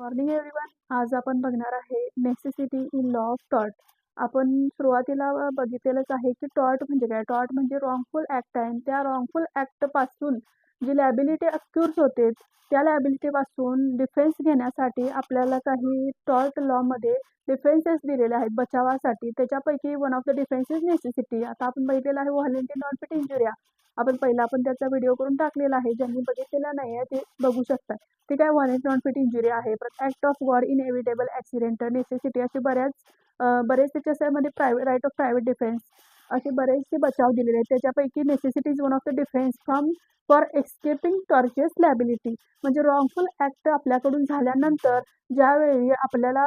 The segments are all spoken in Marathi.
Morning everyone. आज आपण बघणार आहे necessity in law of tort. आपण सुरुवातीला बघितलेलंच आहे की टॉर्ट म्हणजे काय. टॉर्ट म्हणजे रॉंगफुल ॲक्ट आहे. त्या रॉंगफुल ॲक्टपासून जी लॅबिलिटी अक्यूर्स होते त्या लॅबिलिटीपासून डिफेन्स घेण्यासाठी आपल्याला काही टॉर्ट लॉमध्ये डिफेन्सेस दिलेले आहेत बचावासाठी. त्याच्यापैकी one of the defences necessity. आता आपण बघितलेलं आहे व्हॉलेंटरी नॉन फिट इंजुरिया. आपण त्याचा व्हिडिओ करून टाकलेला आहे. ज्यांनी बघितलेला नाही आहे ते बघू शकतात. ठीक आहे. व्हॉलेंटरी नॉन फिट इंजुरी आहे. परत act of war, inevitable accident, necessity असे बरेच त्याच्यामध्ये राईट ऑफ प्रायव्हेट डिफेन्स असे बरेचसे बचाव दिलेले आहेत. त्याच्यापैकी necessity is one of the defence from for escaping tortures liability. म्हणजे रॉंगफुल ॲक्ट आपल्याकडून झाल्यानंतर ज्यावेळी आपल्याला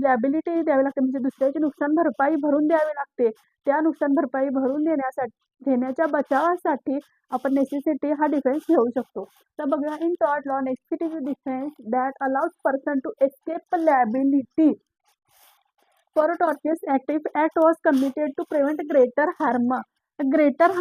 लॅबिलिटी द्यावी लागते, म्हणजे दुसऱ्याची नुकसान भरपाई भरून द्यावी लागते, त्या नुकसान भरपाई भरून देण्याच्या बचावासाठी आपण नेसेसिटी हा डिफेन्स घेऊ शकतो. तर बघा, in tort law necessity is defence that allows person to escape liability for a tortious act if act was committed to prevent greater harm. Greater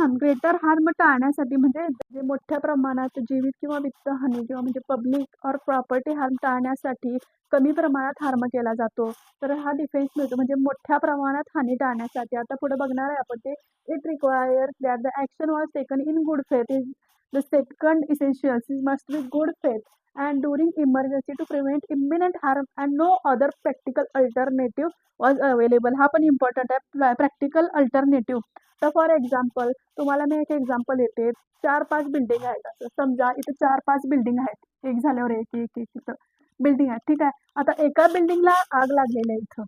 harm टाळण्यासाठी, म्हणजे जे मोठ्या प्रमाणात जीवित किंवा वित्तहानी किंवा म्हणजे पब्लिक और प्रॉपर्टी हार्म टाळण्यासाठी कमी प्रमाणात हार्म केला जातो, तर हा डिफेन्स मिळतो, म्हणजे मोठ्या प्रमाणात हानी टाळण्यासाठी. आता पुढे बघणार आहे आपण ते. It requires that the action was taken in good faith. Is the second essential must be good faith and during emergency to prevent imminent harm and no other practical alternative was available. हा पण इम्पॉर्टंट आहे, प्रॅक्टिकल अल्टरनेटिव्ह. तर फॉर एक्झाम्पल तुम्हाला मी एक एक्झाम्पल येते. 4-5 बिल्डिंग आहेत. असं समजा इथे 4-5 बिल्डिंग आहेत. एक झाल्यावर एक एक एक इथं बिल्डिंग आहेत. ठीक आहे. आता एका बिल्डिंगला आग लागलेली आहे इथं.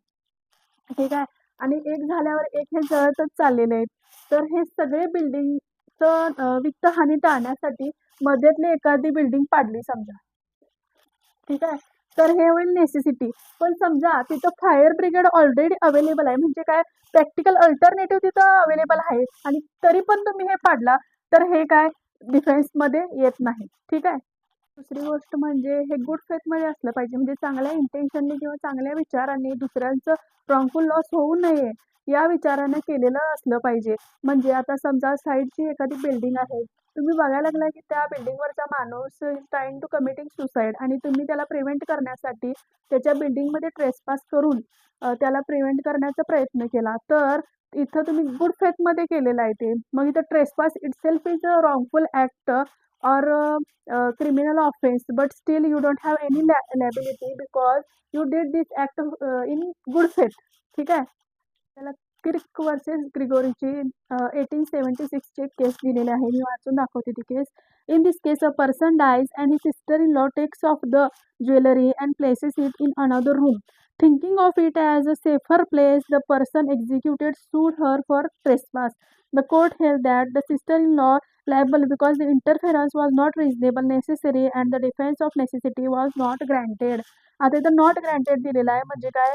ठीक आहे. आणि एक झाल्यावर एक हे जळतच चाललेले आहेत. तर हे सगळे बिल्डिंगचं वित्तहानी टाळण्यासाठी मध्येतली एखादी बिल्डिंग पाडली समजा. ठीक आहे. तर हे होईल नेसेसिटी. पण समजा तिथं फायर ब्रिगेड ऑलरेडी अवेलेबल आहे, म्हणजे काय, प्रॅक्टिकल अल्टरनेटिव्ह तिथं अवेलेबल आहे, आणि तरी पण तुम्ही हे पाडला, तर हे काय डिफेन्समध्ये येत नाही. ठीक आहे. दुसरी गोष्ट म्हणजे हे गुड फेथमध्ये असलं पाहिजे, म्हणजे चांगल्या इंटेन्शनने किंवा चांगल्या विचारांनी दुसऱ्यांचं रॉंगफुल लॉस होऊ नये या विचाराने केलेलं असलं पाहिजे. म्हणजे आता समजा साईडची एखादी बिल्डिंग आहे, तुम्ही बघायला लागला की त्या बिल्डिंगवरचा माणूस is trying to committing suicide, आणि तुम्ही त्याला प्रिव्हेंट करण्यासाठी त्याच्या बिल्डिंगमध्ये ट्रेसपास करून त्याला प्रिव्हेंट करण्याचा प्रयत्न केला, तर इथं तुम्ही गुड फेथमध्ये केलेलं आहे ते. मग इथं trespass itself is a wrongful act और criminal offense, but still you don't have any liability because you did this act in good faith. ठीक आहे. त्याला किर्क वर्सेस ग्रिगोरीची 1876 ची केस दिलेली आहे. मी वाचून दाखवते ती case. In this case a person dies and his sister in law takes off the jewellery and places it in another room. Thinking of it as a safer place, the person executed sued her for trespass. The court held that the sister-in-law liable because the interference was not reasonable, necessary, and the defense of necessity was not granted. आता इथं नॉट ग्रँटेड दिलेलं आहे, म्हणजे काय,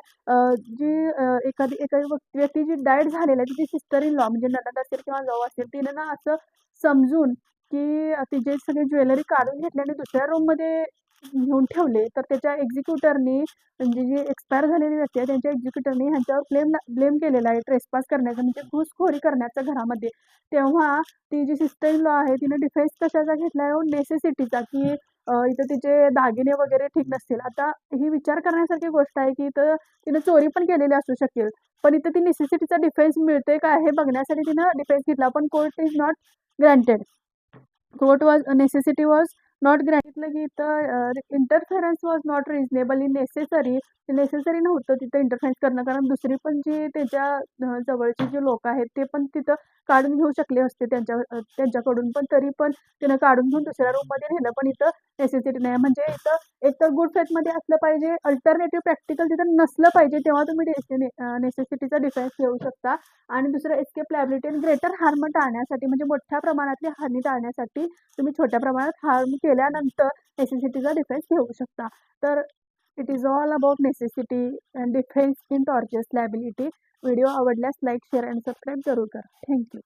एखादी व्यक्ती जी डाएट झालेली आहे तिची सिस्टर इन लॉ म्हणजे नणंद असेल किंवा जाऊ असेल, तिने ना असं समजून की तिचे सगळे ज्वेलरी काढून घेतले आणि दुसऱ्या रूममध्ये घेऊन ठेवले, तर त्याच्या एक्झिक्युटरनी, म्हणजे जी एक्सपायर झालेली व्यक्ती आहे त्यांच्या एक्झिक्युटरनी ह्यांच्यावर ब्लेम केलेला आहे ट्रेसपास करण्याचा, म्हणजे घुसखोरी करण्याचा घरामध्ये. तेव्हा ती जी सिस्टर इन लॉ आहे तिने डिफेन्स कशाचा घेतला आहे, नेसेसिटीचा, की इथं तिचे दागिने वगैरे ठीक नसतील. आता ही विचार करण्यासारखी गोष्ट आहे की इथं तिने चोरी पण केलेली असू शकेल, पण इथं ती नेसेसिटीचा डिफेन्स मिळतोय का हे बघण्यासाठी तिनं डिफेन्स घेतला, पण court is not granted. Court was necessity was not granted, की इथं interference was not reasonably necessary नव्हतं तिथं इंटरफेरन्स करणं, कारण दुसरी पण जी त्याच्या जवळची जे लोक आहेत ते पण तिथं काढून घेऊ शकले असते त्यांच्याकडून, पण तरी पण तिनं काढून घेऊन दुसऱ्या रूममध्ये नेलं, पण इथं नेसेसिटी नाही. म्हणजे इथं एक तर गुड फेथमध्ये असलं पाहिजे, अल्टरनेटिव्ह प्रॅक्टिकल तिथं नसलं पाहिजे, तेव्हा तुम्ही नेसेसिटीचा डिफेन्स घेऊ शकता. आणि दुसरं एस्केप लायबिलिटी आणि ग्रेटर हार्म टाळण्यासाठी, म्हणजे मोठ्या प्रमाणातली हानी टाळण्यासाठी तुम्ही छोट्या प्रमाणात हार्म केल्यानंतर नेसेसिटीचा डिफेन्स घेऊ शकता. तर it is all about necessity and defence in tortures liability. Video आवडल्यास लाईक, शेअर अँड सबस्क्राईब जरूर करा. थँक्यू.